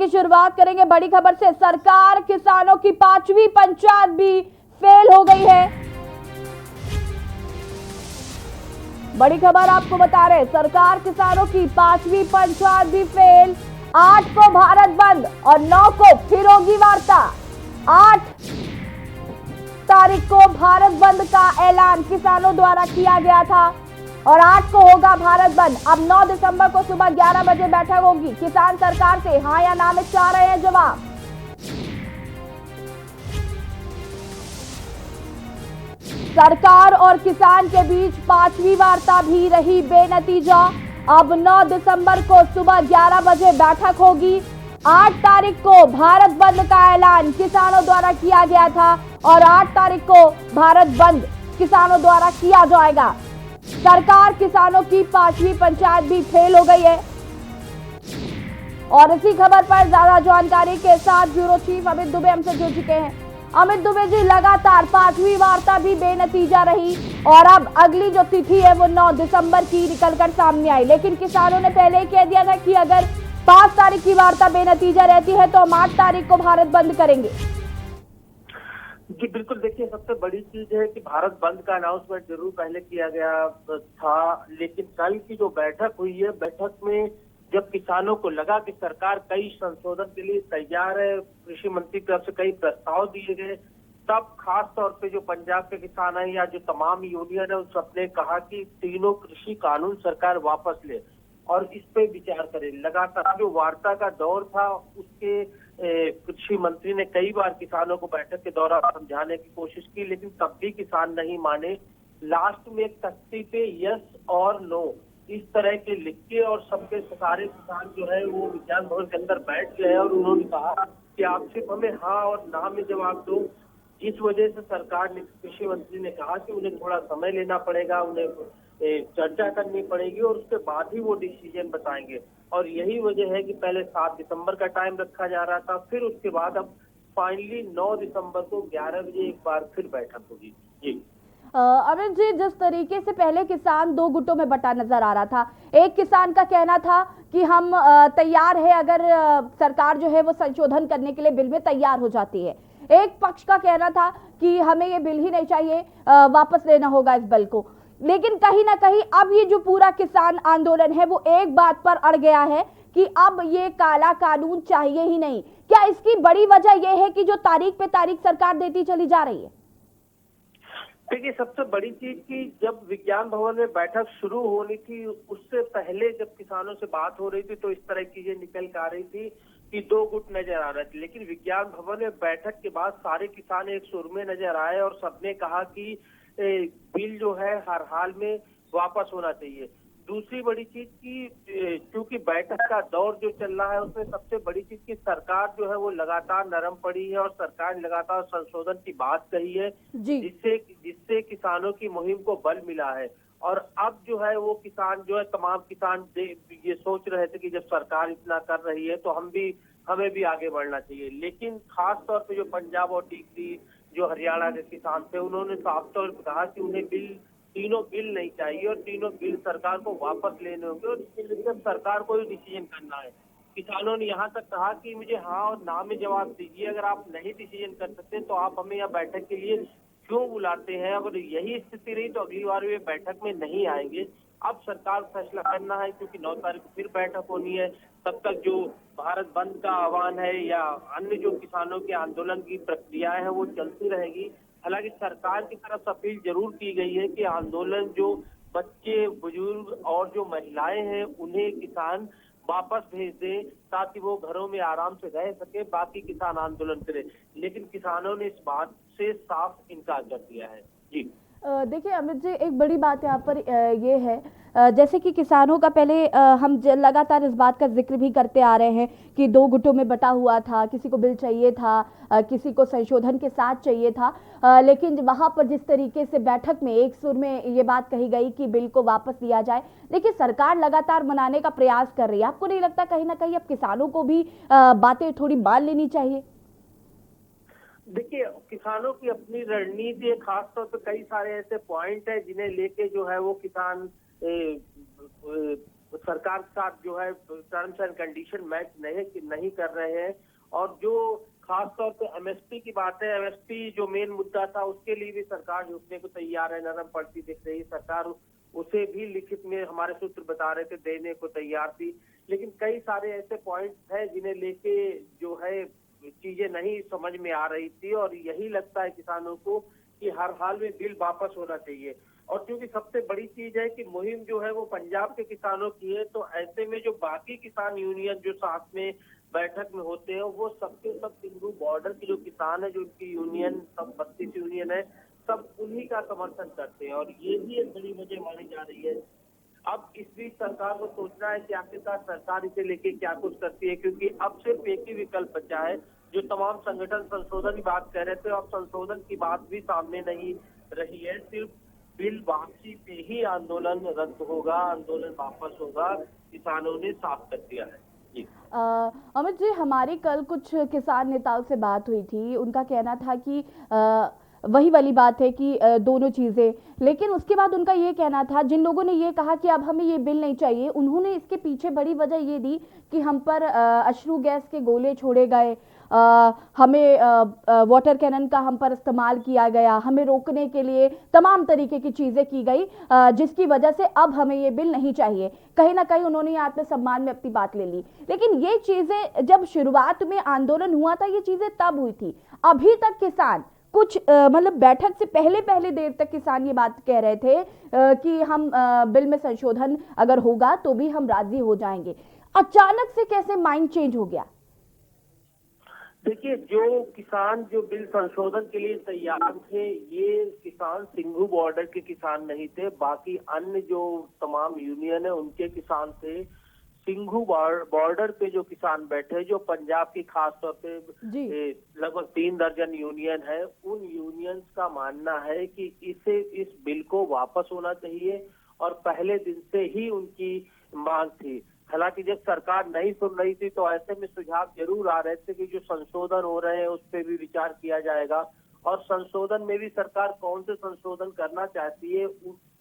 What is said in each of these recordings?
की शुरुआत करेंगे बड़ी खबर से। सरकार किसानों की 5वीं पंचायत भी फेल हो गई है। बड़ी खबर आपको बता रहे, सरकार किसानों की 5वीं पंचायत भी फेल। 8 को भारत बंद और 9 को फिर होगी वार्ता। 8 तारीख को भारत बंद का ऐलान किसानों द्वारा किया गया था और 8 को होगा भारत बंद। अब 9 दिसंबर को सुबह 11 बजे बैठक होगी। किसान सरकार से हां या ना में चाह रहे हैं जवाब। सरकार और किसान के बीच 5वीं वार्ता भी रही बेनतीजा। अब 9 दिसंबर को सुबह 11 बजे बैठक होगी। 8 तारीख को भारत बंद का ऐलान किसानों द्वारा किया गया था और 8 तारीख को भारत बंद किसानों द्वारा किया जाएगा। सरकार किसानों की 5वीं पंचायत भी फेल हो गई है और इसी खबर पर ज्यादा जानकारी के साथ ब्यूरो चीफ अमित दुबे हमसे जुड़ चुके हैं। अमित दुबे जी, लगातार 5वीं वार्ता भी बेनतीजा रही और अब अगली जो तिथि है वो 9 दिसंबर की निकलकर सामने आई, लेकिन किसानों ने पहले ही कह दिया था कि अगर 5 तारीख की वार्ता बेनतीजा रहती है तो हम 8 तारीख को भारत बंद करेंगे। जी बिल्कुल, देखिए सबसे बड़ी चीज है कि भारत बंद का अनाउंसमेंट जरूर पहले किया गया था, लेकिन कल की जो बैठक हुई है, बैठक में जब किसानों को लगा कि सरकार कई संशोधन के लिए तैयार है, कृषि मंत्री की तरफ से कई प्रस्ताव दिए गए, तब खास तौर पे जो पंजाब के किसान हैं या जो तमाम यूनियन है उन सबने कहा कि तीनों कृषि कानून सरकार वापस ले और इस पे विचार करे। लगातार जो वार्ता का दौर था उसके कृषि मंत्री ने कई बार किसानों को बैठक के दौरान समझाने की कोशिश की, लेकिन तब भी किसान नहीं माने। लास्ट में एक तख्ती पे यस और नो इस तरह के लिख के और सबके सारे किसान जो है वो विज्ञान भवन के अंदर बैठ गए और उन्होंने कहा कि आप सिर्फ हमें हाँ और ना में जवाब दो। इस वजह से सरकार ने, कृषि मंत्री ने कहा कि उन्हें थोड़ा समय लेना पड़ेगा, उन्हें चर्चा करनी पड़ेगी और उसके बाद ही वो डिसीजन बताएंगे। और यही वजह है कि पहले 7 दिसंबर का टाइम रखा जा रहा था, फिर उसके बाद अब फाइनली 9 दिसंबर को 11 बजे एक बार फिर बैठक होगी। जी अमित जी, जिस तरीके से पहले किसान 2 गुटों में बटा नजर आ रहा था, एक किसान का कहना था कि हम तैयार है अगर सरकार जो है वो संशोधन करने के लिए बिल में तैयार हो जाती है। एक पक्ष का कहना था कि हमें ये बिल ही नहीं चाहिए, वापस लेना होगा इस बिल को। लेकिन कहीं ना कहीं अब ये जो पूरा किसान आंदोलन है वो एक बात पर अड़ गया है कि अब ये काला कानून चाहिए ही नहीं। क्या इसकी बड़ी वजह यह है कि जो तारीख पे तारीख सरकार देती चली जा रही है? देखिए सबसे बड़ी चीज की जब विज्ञान भवन में बैठक शुरू होनी थी उससे पहले जब किसानों से बात हो रही थी तो इस तरह की चीजें निकल के आ रही थी कि 2 गुट नजर आ रहे थे, लेकिन विज्ञान भवन में बैठक के बाद सारे किसान एक सुर में नजर आए और सबने कहा कि बिल जो है हर हाल में वापस होना चाहिए। दूसरी बड़ी चीज की क्योंकि बैठक का दौर जो चल रहा है उसमें सबसे बड़ी चीज की सरकार जो है वो लगातार नरम पड़ी है और सरकार ने लगातार संशोधन की बात कही है, जिससे किसानों की मुहिम को बल मिला है। और अब जो है वो किसान जो है, तमाम किसान ये सोच रहे थे कि जब सरकार इतना कर रही है तो हमें भी आगे बढ़ना चाहिए। लेकिन खास तौर पे जो पंजाब और टिकरी जो हरियाणा के किसान थे उन्होंने साफ तौर पर कहा कि उन्हें तीनों बिल नहीं चाहिए और तीनों बिल सरकार को वापस लेने होंगे और इसके लिए सरकार को ही डिसीजन करना है। किसानों ने यहाँ तक कहा कि मुझे हाँ और ना में जवाब दीजिए, अगर आप नहीं डिसीजन कर सकते तो आप हमें यहाँ बैठक के लिए क्यों बुलाते हैं? अगर यही स्थिति रही तो अगली बार वे बैठक में नहीं आएंगे। अब सरकार फैसला करना है क्योंकि 9 तारीख को फिर बैठक होनी है। तब तक जो भारत बंद का आह्वान है या अन्य जो किसानों के आंदोलन की प्रक्रियाएं हैं वो चलती रहेगी। हालांकि सरकार की तरफ से अपील जरूर की गई है कि आंदोलन जो बच्चे, बुजुर्ग और जो महिलाएं हैं उन्हें किसान वापस भेज दें ताकि वो घरों में आराम से रह सके, बाकी किसान आंदोलन करें। लेकिन किसानों ने इस बात से साफ इनकार कर दिया है। जी देखिए अमित जी, एक बड़ी बात यहाँ पर ये है, जैसे कि किसानों का पहले हम लगातार इस बात का जिक्र भी करते आ रहे हैं कि 2 गुटों में बटा हुआ था, किसी को बिल चाहिए था, किसी को संशोधन के साथ चाहिए था, लेकिन वहां पर जिस तरीके से बैठक में एक सुर में ये बात कही गई कि बिल को वापस लिया जाए, देखिए सरकार लगातार मनाने का प्रयास कर रही है। आपको नहीं लगता कहीं ना कहीं अब किसानों को भी बातें थोड़ी मान लेनी चाहिए? देखिए किसानों की अपनी रणनीति है, खासतौर पर कई सारे ऐसे पॉइंट है जिन्हें लेके जो है वो किसान सरकार के साथ जो है टर्म्स एंड कंडीशन मैच नहीं कर रहे हैं। और जो खास तौर पे एमएसपी की बात है, एमएसपी जो मेन मुद्दा था उसके लिए भी सरकार झुकने को तैयार है, नरम पड़ती दिख रही है। सरकार उसे भी लिखित में हमारे सूत्र बता रहे थे देने को तैयार थी, लेकिन कई सारे ऐसे पॉइंट्स हैं जिन्हें लेके जो है चीजें नहीं समझ में आ रही थी। और यही लगता है किसानों को कि हर हाल में बिल वापस होना चाहिए। और क्योंकि सबसे बड़ी चीज है कि मुहिम जो है वो पंजाब के किसानों की है, तो ऐसे में जो बाकी किसान यूनियन जो साथ में बैठक में होते हैं वो सबके सब सिंधु बॉर्डर के जो किसान है, जो उनकी यूनियन सब 32 यूनियन है, सब उन्हीं का समर्थन करते हैं। और ये भी एक बड़ी वजह मानी जा रही है। अब इस बीच सरकार को सोचना है कि आखिरकार सरकार इसे लेके क्या कुछ करती है, क्योंकि अब सिर्फ एक ही विकल्प बचा है। जो तमाम संगठन संशोधन की बात कर रहे थे, अब संशोधन की बात भी सामने नहीं रही है। सिर्फ बिल वापसी पे ही आंदोलन रद्द होगा, आंदोलन वापस होगा, किसानों ने साफ कर दिया है। जी अमित जी, हमारी कल कुछ किसान नेताओं से बात हुई थी। उनका कहना था कि वही वाली बात है कि दोनों चीज़ें, लेकिन उसके बाद उनका ये कहना था, जिन लोगों ने ये कहा कि अब हमें ये बिल नहीं चाहिए, उन्होंने इसके पीछे बड़ी वजह ये दी कि हम पर अश्रु गैस के गोले छोड़े गए, हमें वाटर कैनन का हम पर इस्तेमाल किया गया, हमें रोकने के लिए तमाम तरीके की चीज़ें की गई, जिसकी वजह से अब हमें ये बिल नहीं चाहिए। कहीं ना कहीं उन्होंने आत्मसम्मान में अपनी बात ले ली। लेकिन ये चीज़ें जब शुरुआत में आंदोलन हुआ था, ये चीज़ें तब हुई थी। अभी तक किसान कुछ मतलब बैठक से पहले देर तक किसान ये बात कह रहे थे कि हम बिल में संशोधन अगर होगा तो भी हम राजी हो जाएंगे। अचानक से कैसे माइंड चेंज हो गया? देखिए, जो किसान जो बिल संशोधन के लिए तैयार थे, ये किसान सिंघू बॉर्डर के किसान नहीं थे, बाकी अन्य जो तमाम यूनियन है उनके किसान थे। सिंघू बॉर्डर पे जो किसान बैठे, जो पंजाब की खास तौर पे लगभग 3 दर्जन यूनियन है, उन यूनियंस का मानना है कि इस बिल को वापस होना चाहिए। और पहले दिन से ही उनकी मांग थी। हालांकि जब सरकार नहीं सुन रही थी तो ऐसे में सुझाव जरूर आ रहे थे कि जो संशोधन हो रहे हैं उस पर भी विचार किया जाएगा। और संशोधन में भी सरकार कौन से संशोधन करना चाहती है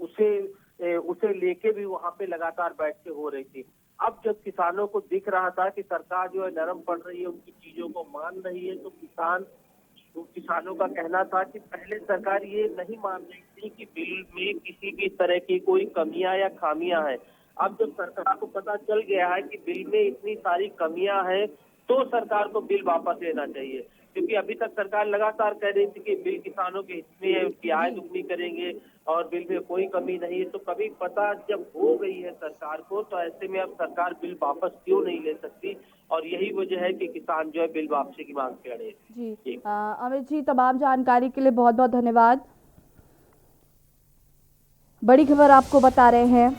उसे लेके भी वहां पे लगातार बैठकें हो रही थी। अब जब किसानों को दिख रहा था कि सरकार जो है नरम पड़ रही है, उनकी चीजों को मान रही है, तो किसानों का कहना था कि पहले सरकार ये नहीं मान रही थी कि बिल में किसी भी तरह की कोई कमियां या खामियां हैं। अब जब सरकार को पता चल गया है कि बिल में इतनी सारी कमियां हैं, तो सरकार को बिल वापस लेना चाहिए। क्योंकि अभी तक सरकार लगातार कह रही थी कि बिल किसानों के हित में है, उसकी आय दुगनी करेंगे और बिल में कोई कमी नहीं है। तो कभी पता जब हो गई है सरकार को, तो ऐसे में अब सरकार बिल वापस क्यों नहीं ले सकती? और यही वजह है कि किसान जो है बिल वापसी की मांग कर रहे हैं। जी अमित जी, तमाम जानकारी के लिए बहुत बहुत धन्यवाद। बड़ी खबर आपको बता रहे हैं।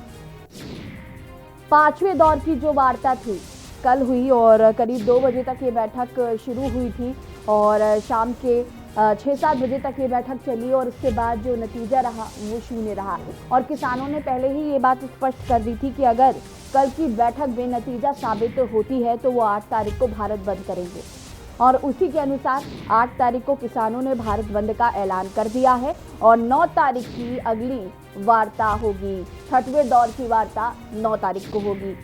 5वें दौर की जो वार्ता थी कल हुई और करीब 2 बजे तक ये बैठक शुरू हुई थी और शाम के 6-7 बजे तक ये बैठक चली और उसके बाद जो नतीजा रहा वो शून्य रहा। और किसानों ने पहले ही ये बात स्पष्ट कर दी थी कि अगर कल की बैठक बेनतीजा साबित होती है तो वो 8 तारीख को भारत बंद करेंगे। और उसी के अनुसार 8 तारीख को किसानों ने भारत बंद का ऐलान कर दिया है और 9 तारीख की अगली वार्ता होगी। 6वें दौर की वार्ता 9 तारीख को होगी।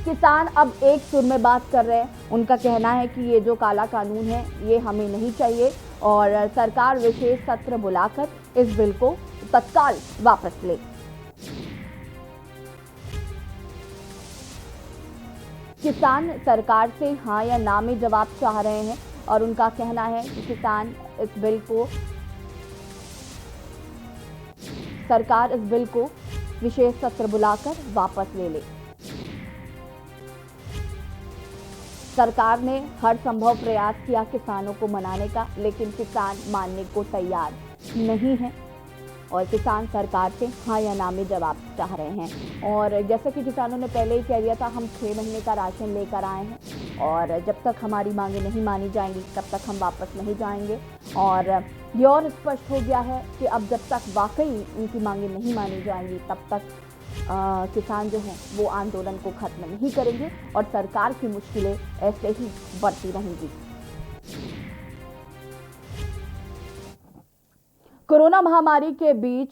किसान अब एक सुर में बात कर रहे हैं। उनका कहना है कि ये जो काला कानून है ये हमें नहीं चाहिए और सरकार विशेष सत्र बुलाकर इस बिल को तत्काल वापस ले। किसान सरकार से हाँ या ना में जवाब चाह रहे हैं और उनका कहना है कि किसान इस बिल को, सरकार इस बिल को विशेष सत्र बुलाकर वापस ले ले। सरकार ने हर संभव प्रयास किया किसानों को मनाने का, लेकिन किसान मानने को तैयार नहीं है और किसान सरकार से हाँ या ना में जवाब चाह रहे हैं। और जैसे कि किसानों ने पहले ही कह दिया था, हम 6 महीने का राशन लेकर आए हैं और जब तक हमारी मांगें नहीं मानी जाएंगी तब तक हम वापस नहीं जाएंगे। और ये और स्पष्ट हो गया है कि अब जब तक वाकई उनकी मांगें नहीं मानी जाएंगी तब तक किसान जो हैं वो आंदोलन को खत्म नहीं करेंगे और सरकार की मुश्किलें ऐसे ही बढ़ती रहेंगी। कोरोना महामारी के बीच